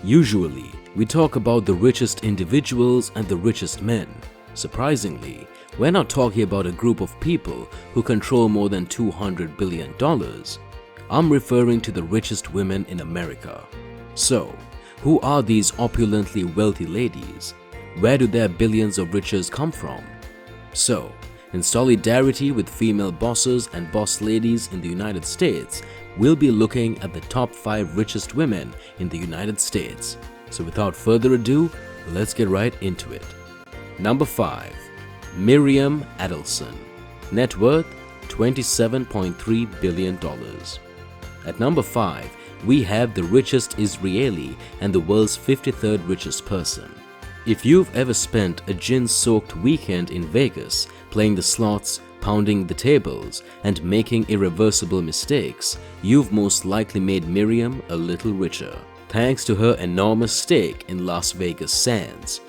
Usually, we talk about the richest individuals and the richest men. Surprisingly, we're not talking about a group of people who control more than $200 billion. I'm referring to the richest women in America. So, who are these opulently wealthy ladies? Where do their billions of riches come from? So, in solidarity with female bosses and boss ladies in the United States, we'll be looking at the top 5 richest women in the United States. So without further ado, let's get right into it. Number 5. Miriam Adelson. Net worth $27.3 billion. At number 5, we have the richest Israeli and the world's 53rd richest person. If you've ever spent a gin-soaked weekend in Vegas, playing the slots, pounding the tables, and making irreversible mistakes, you've most likely made Miriam a little richer, thanks to her enormous stake in Las Vegas Sands.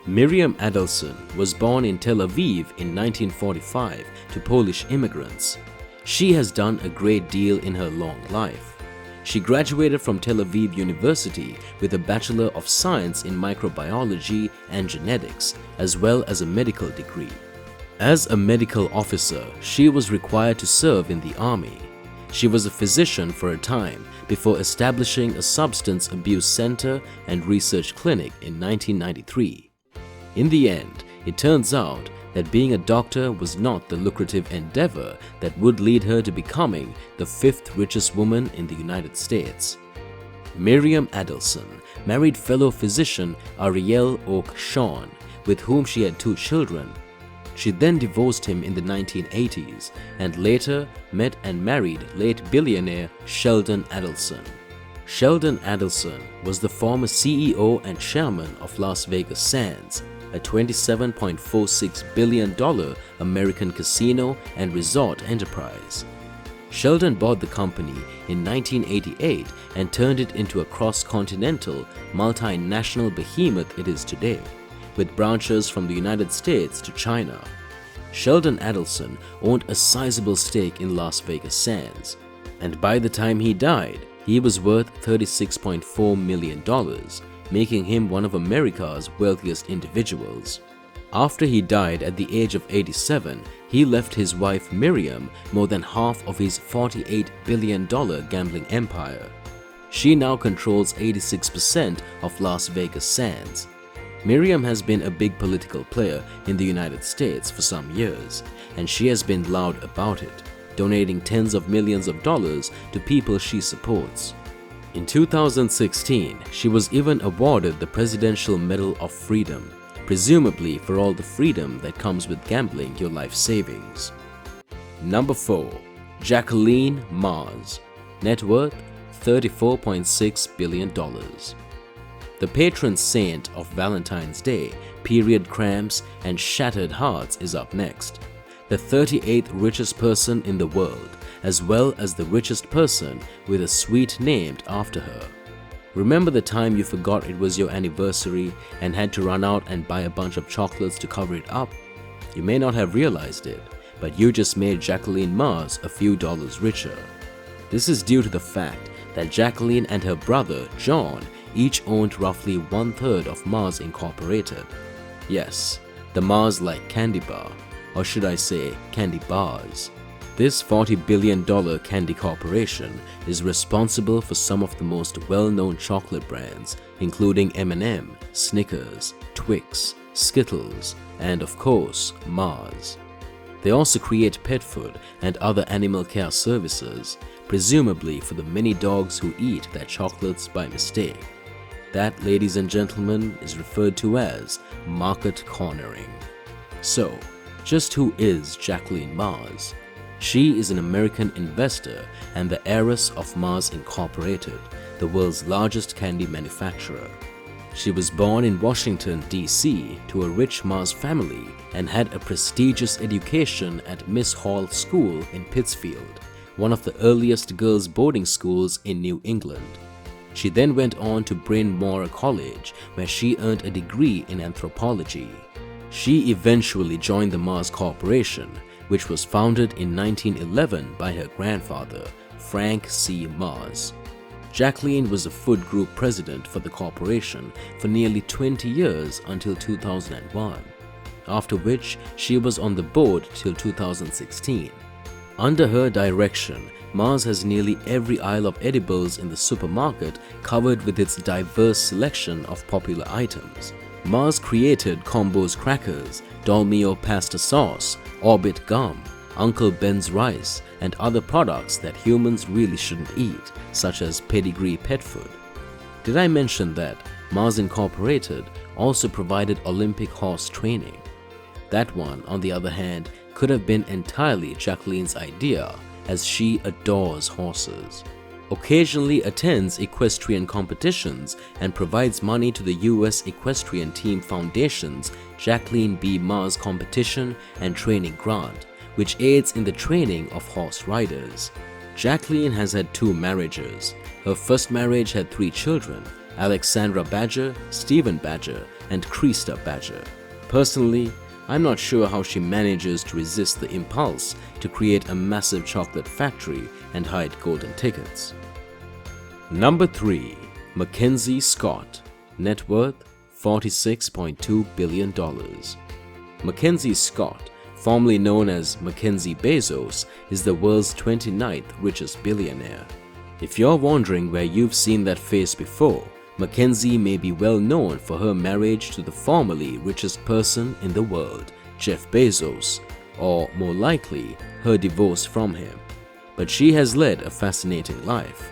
Miriam Adelson was born in Tel Aviv in 1945 to Polish immigrants. She has done a great deal in her long life. She graduated from Tel Aviv University with a Bachelor of Science in Microbiology and Genetics, as well as a medical degree. As a medical officer, she was required to serve in the army. She was a physician for a time before establishing a substance abuse center and research clinic in 1993. In the end, it turns out that being a doctor was not the lucrative endeavor that would lead her to becoming the 5th richest woman in the United States. Miriam Adelson married fellow physician Ariel Oak Shawn, with whom she had 2 children. She then divorced him in the 1980s and later met and married late billionaire Sheldon Adelson. Sheldon Adelson was the former CEO and chairman of Las Vegas Sands, a $27.46 billion American casino and resort enterprise. Sheldon bought the company in 1988 and turned it into a cross-continental, multinational behemoth it is today, with branches from the United States to China. Sheldon Adelson owned a sizable stake in Las Vegas Sands, and by the time he died, he was worth $36.4 million, making him one of America's wealthiest individuals. After he died at the age of 87, he left his wife Miriam more than half of his $48 billion gambling empire. She now controls 86% of Las Vegas Sands. Miriam has been a big political player in the United States for some years, and she has been loud about it, donating tens of millions of dollars to people she supports. In 2016, she was even awarded the Presidential Medal of Freedom, presumably for all the freedom that comes with gambling your life savings. Number 4. Jacqueline Mars. Net worth $34.6 billion. The patron saint of Valentine's Day, period cramps, and shattered hearts is up next. The 38th richest person in the world, as well as the richest person with a suite named after her. Remember the time you forgot it was your anniversary and had to run out and buy a bunch of chocolates to cover it up? You may not have realized it, but you just made Jacqueline Mars a few dollars richer. This is due to the fact that Jacqueline and her brother, John, each owned roughly 1/3 of Mars Incorporated. Yes, the Mars-like candy bar, or should I say candy bars. This $40 billion candy corporation is responsible for some of the most well-known chocolate brands, including M&M, Snickers, Twix, Skittles, and of course, Mars. They also create pet food and other animal care services, presumably for the many dogs who eat their chocolates by mistake. That, ladies and gentlemen, is referred to as market cornering. So, just who is Jacqueline Mars? She is an American investor and the heiress of Mars Incorporated, the world's largest candy manufacturer. She was born in Washington, D.C. to a rich Mars family and had a prestigious education at Miss Hall School in Pittsfield, one of the earliest girls' boarding schools in New England. She then went on to Bryn Mawr College, where she earned a degree in anthropology. She eventually joined the Mars Corporation, which was founded in 1911 by her grandfather, Frank C. Mars. Jacqueline was a food group president for the corporation for nearly 20 years until 2001, after which she was on the board till 2016. Under her direction, Mars has nearly every aisle of edibles in the supermarket covered with its diverse selection of popular items. Mars created Combo's crackers, Dolmio pasta sauce, Orbit gum, Uncle Ben's rice, and other products that humans really shouldn't eat, such as pedigree pet food. Did I mention that Mars Incorporated also provided Olympic horse training? That one, on the other hand, could have been entirely Jacqueline's idea, as she adores horses. Occasionally attends equestrian competitions and provides money to the US Equestrian Team Foundation's Jacqueline B. Mars Competition and Training Grant, which aids in the training of horse riders. Jacqueline has had 2 marriages. Her first marriage had 3 children, Alexandra Badger, Stephen Badger, and Krista Badger. Personally, I'm not sure how she manages to resist the impulse to create a massive chocolate factory and hide golden tickets. Number 3. Mackenzie Scott. Net worth $46.2 billion. Mackenzie Scott, formerly known as Mackenzie Bezos, is the world's 29th richest billionaire. If you're wondering where you've seen that face before, Mackenzie may be well known for her marriage to the formerly richest person in the world, Jeff Bezos, or more likely, her divorce from him. But she has led a fascinating life.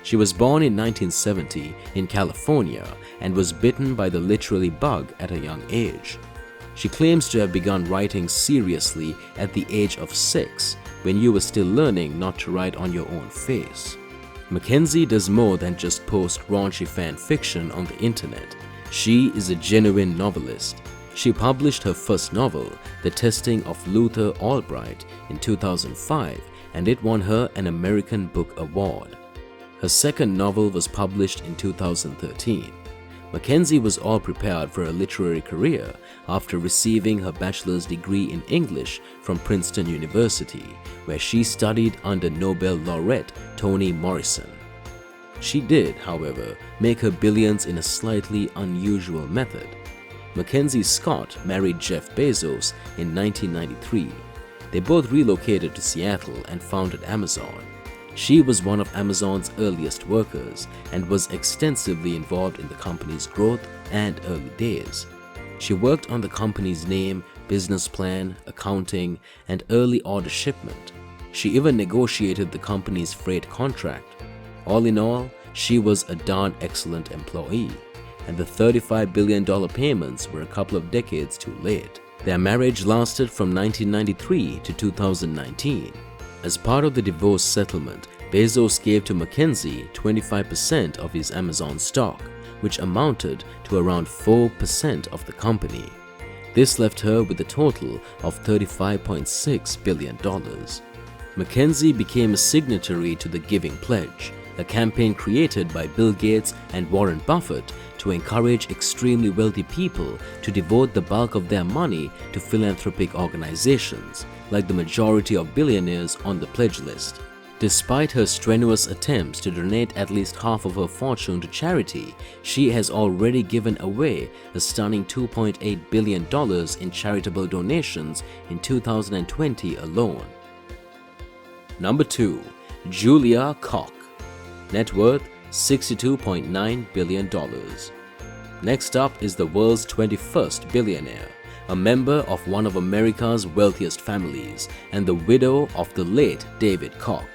She was born in 1970 in California and was bitten by the literally bug at a young age. She claims to have begun writing seriously at the age of 6, when you were still learning not to write on your own face. Mackenzie does more than just post raunchy fan fiction on the internet. She is a genuine novelist. She published her first novel, The Testing of Luther Albright, in 2005, and it won her an American Book Award. Her second novel was published in 2013. Mackenzie was all prepared for a literary career after receiving her bachelor's degree in English from Princeton University, where she studied under Nobel laureate Toni Morrison. She did, however, make her billions in a slightly unusual method. Mackenzie Scott married Jeff Bezos in 1993. They both relocated to Seattle and founded Amazon. She was one of Amazon's earliest workers and was extensively involved in the company's growth and early days. She worked on the company's name, business plan, accounting, and early order shipment. She even negotiated the company's freight contract. All in all, she was a darn excellent employee, and the $35 billion payments were a couple of decades too late. Their marriage lasted from 1993 to 2019. As part of the divorce settlement, Bezos gave to Mackenzie 25% of his Amazon stock, which amounted to around 4% of the company. This left her with a total of $35.6 billion. Mackenzie became a signatory to the Giving Pledge, a campaign created by Bill Gates and Warren Buffett to encourage extremely wealthy people to devote the bulk of their money to philanthropic organizations, like the majority of billionaires on the pledge list. Despite her strenuous attempts to donate at least half of her fortune to charity, she has already given away a stunning $2.8 billion in charitable donations in 2020 alone. Number 2. Julia Koch. Net worth $62.9 billion. Next up is the world's 21st billionaire, a member of one of America's wealthiest families and the widow of the late David Koch.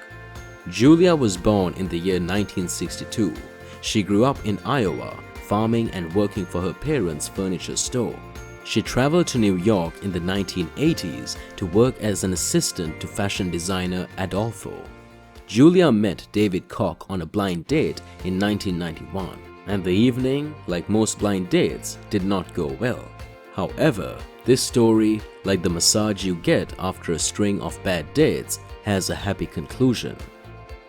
Julia was born in the year 1962. She grew up in Iowa, farming and working for her parents' furniture store. She traveled to New York in the 1980s to work as an assistant to fashion designer Adolfo. Julia met David Koch on a blind date in 1991, and the evening, like most blind dates, did not go well. However, this story, like the massage you get after a string of bad dates, has a happy conclusion.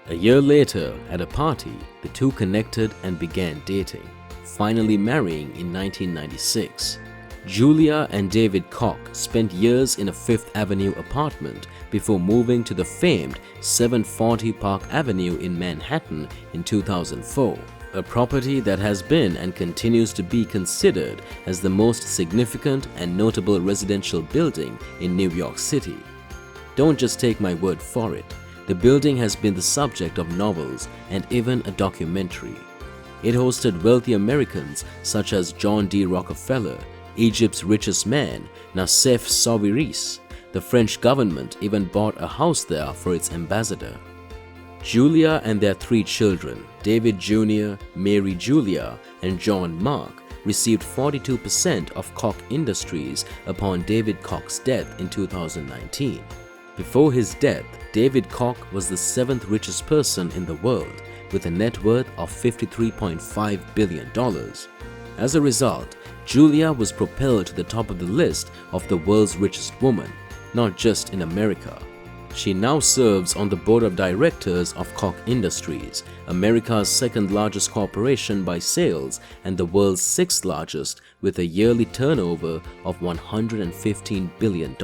A year later, at a party, the two connected and began dating, finally marrying in 1996. Julia and David Koch spent years in a Fifth Avenue apartment before moving to the famed 740 Park Avenue in Manhattan in 2004, a property that has been and continues to be considered as the most significant and notable residential building in New York City. Don't just take my word for it. The building has been the subject of novels and even a documentary. It hosted wealthy Americans such as John D. Rockefeller, Egypt's richest man, Nassef Sawiris. The French government even bought a house there for its ambassador. Julia and their 3 children, David Jr., Mary Julia, and John Mark, received 42% of Koch Industries upon David Koch's death in 2019. Before his death, David Koch was the 7th richest person in the world, with a net worth of $53.5 billion. As a result, Julia was propelled to the top of the list of the world's richest woman, not just in America. She now serves on the board of directors of Koch Industries, America's 2nd largest corporation by sales and the world's 6th largest, with a yearly turnover of $115 billion.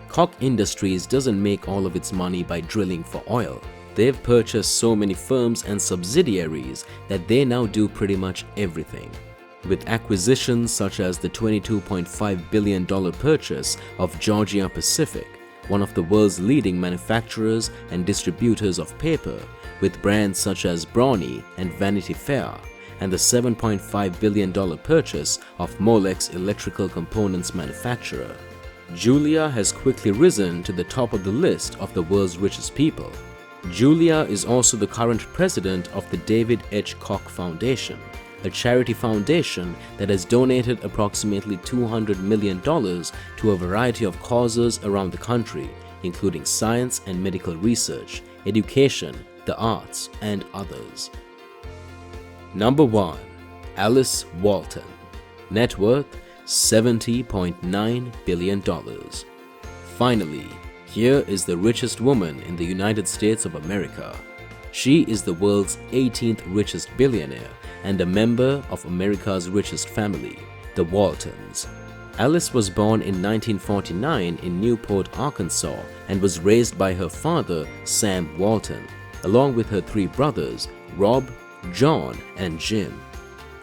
Koch Industries doesn't make all of its money by drilling for oil. They've purchased so many firms and subsidiaries that they now do pretty much everything. With acquisitions such as the $22.5 billion purchase of Georgia Pacific, one of the world's leading manufacturers and distributors of paper, with brands such as Brawny and Vanity Fair, and the $7.5 billion purchase of Molex electrical components manufacturer. Julia has quickly risen to the top of the list of the world's richest people. Julia is also the current president of the David H. Koch Foundation, a charity foundation that has donated approximately $200 million to a variety of causes around the country, including science and medical research, education, the arts, and others. Number 1. Alice Walton. Net worth $70.9 billion. Finally, here is the richest woman in the United States of America. She is the world's 18th richest billionaire and a member of America's richest family, the Waltons. Alice was born in 1949 in Newport, Arkansas, and was raised by her father, Sam Walton, along with her 3 brothers, Rob, John, and Jim.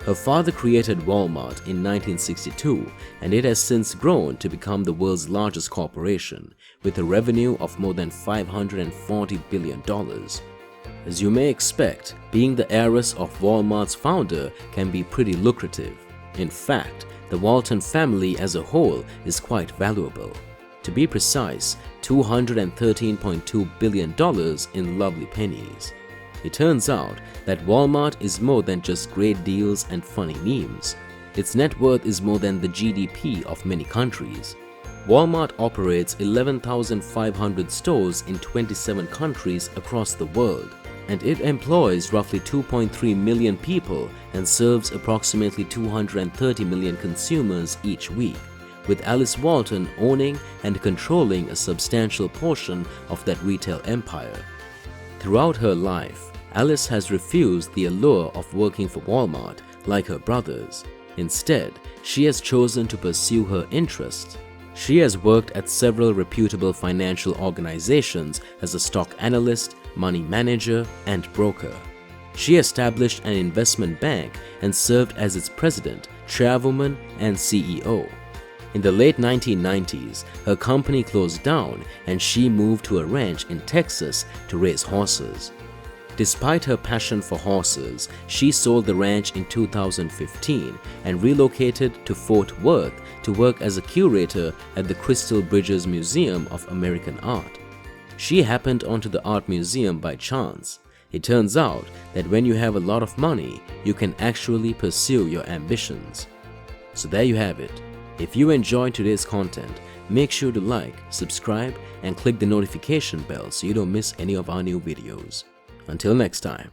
Her father created Walmart in 1962, and it has since grown to become the world's largest corporation, with a revenue of more than $540 billion. As you may expect, being the heiress of Walmart's founder can be pretty lucrative. In fact, the Walton family as a whole is quite valuable. To be precise, $213.2 billion in lovely pennies. It turns out that Walmart is more than just great deals and funny memes. Its net worth is more than the GDP of many countries. Walmart operates 11,500 stores in 27 countries across the world, and it employs roughly 2.3 million people and serves approximately 230 million consumers each week, with Alice Walton owning and controlling a substantial portion of that retail empire. Throughout her life, Alice has refused the allure of working for Walmart like her brothers. Instead, she has chosen to pursue her interests. She has worked at several reputable financial organizations as a stock analyst, money manager, and broker. She established an investment bank and served as its president, chairwoman, and CEO. In the late 1990s, her company closed down and she moved to a ranch in Texas to raise horses. Despite her passion for horses, she sold the ranch in 2015 and relocated to Fort Worth to work as a curator at the Crystal Bridges Museum of American Art. She happened onto the art museum by chance. It turns out that when you have a lot of money, you can actually pursue your ambitions. So there you have it. If you enjoyed today's content, make sure to like, subscribe, and click the notification bell so you don't miss any of our new videos. Until next time.